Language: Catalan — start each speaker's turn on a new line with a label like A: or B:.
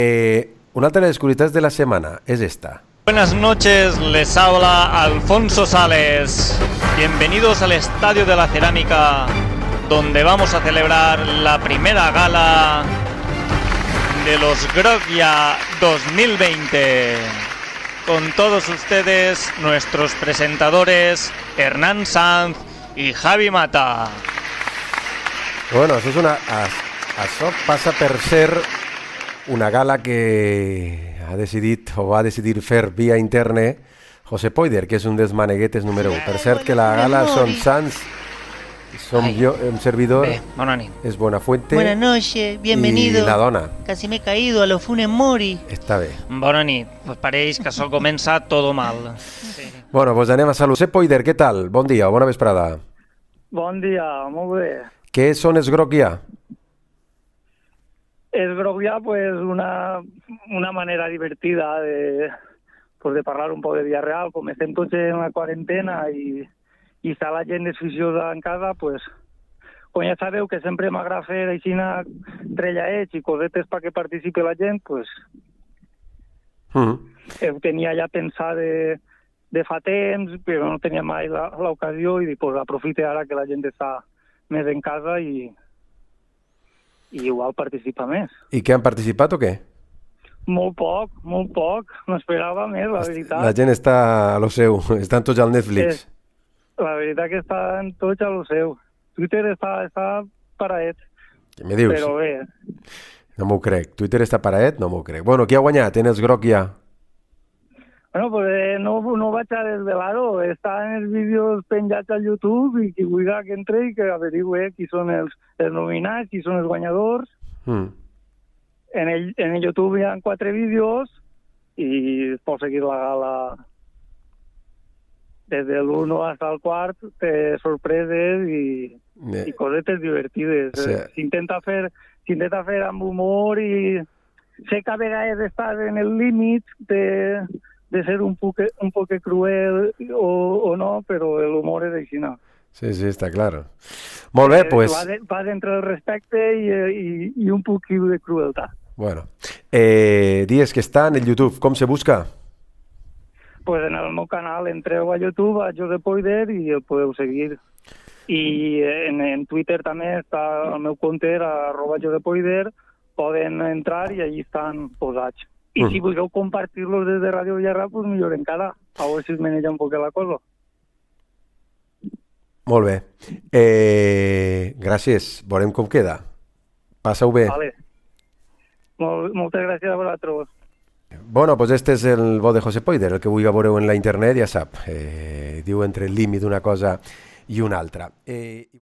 A: Una altra de les curiositats de la semana es esta.
B: Buenas noches, les habla Alfonso Sales. Bienvenidos al Estadio de la Cerámica, donde vamos a celebrar la primera gala de los Grokia 2020. Con todos ustedes, nuestros presentadores Hernán Sanz y Javi Mata.
A: Bueno, això passa per ser una gala que ha decidit o va decidir fer via internet José Poider, que és un dels maneguetes número 1. Per cert que la gala són Sanz, som jo, un servidor,
B: Bona nit.
A: és Buenafuente.
C: Buenas noches, bienvenido.
A: I la dona.
C: Casi me he caído a los Funes Mori.
A: Està bé.
B: Bona nit. Pues pareix que això comença todo mal. Sí.
A: Bueno, doncs anem a saludar. José Poider, què tal? Bon dia o bona vesprada.
D: Bon dia, molt bé.
A: Què són els Grokia?
D: Es Grokia, pues, una manera divertida de parlar un poc de vida real. Com estem tots en la quarantena i està la gent desficiosa en casa, pues, com ja sabeu que sempre m'agrada fer així trellaets i cosetes perquè participi la gent, pues, ho tenia ja pensat de fa temps, però no tenia mai l'ocasió i dic, pues, aprofite ara que la gent està més en casa i igual participa més.
A: I què han participat o què?
D: Molt poc. No esperava més, la veritat.
A: La gent està a lo seu, estan tots al Netflix.
D: La veritat que estan tots a lo seu. Twitter està paraet.
A: Què me dius?
D: Però bé.
A: No m'ho crec. Twitter està paraet? No m'ho crec. Bueno, qui ha guanyat en els Grokia?
D: Bueno, pues no vaig a desvelar-ho. Està en els vídeos penjats al YouTube i qui vulgui que entre i que averigüe qui són els nominats, qui són els guanyadors. En el YouTube hi ha 4 vídeos i es pot seguir la gala des de l'1 fins al quart, té sorpreses i cosetes divertides.
A: Sí.
D: S'intenta fer amb humor i sé que a vegades estàs en el límit de ser un poc cruel o no, però l'humor és així, no?
A: Sí, està clar. Molt bé, pues...
D: Va entre el respecte i un poquito de crueltat.
A: Bueno, dies que està en el YouTube, com se busca?
D: Pues en el meu canal entreu a YouTube, a Josep Poider, i el podeu seguir. I en Twitter també està el meu compte, @JosepPoider, poden entrar i allí estan posats. I si vulgueu compartir-los des de Ràdio Villarreal, pues millor encara. A veure si es maneja un poc la cosa.
A: Molt bé. Gràcies. Veurem com queda. Passa-ho bé.
D: Vale. Moltes gràcies a vosaltres.
A: Bueno, pues este és el bo de José Poider, el que vulgui veure en la internet ja sap. Diu entre el límit d'una cosa i una altra.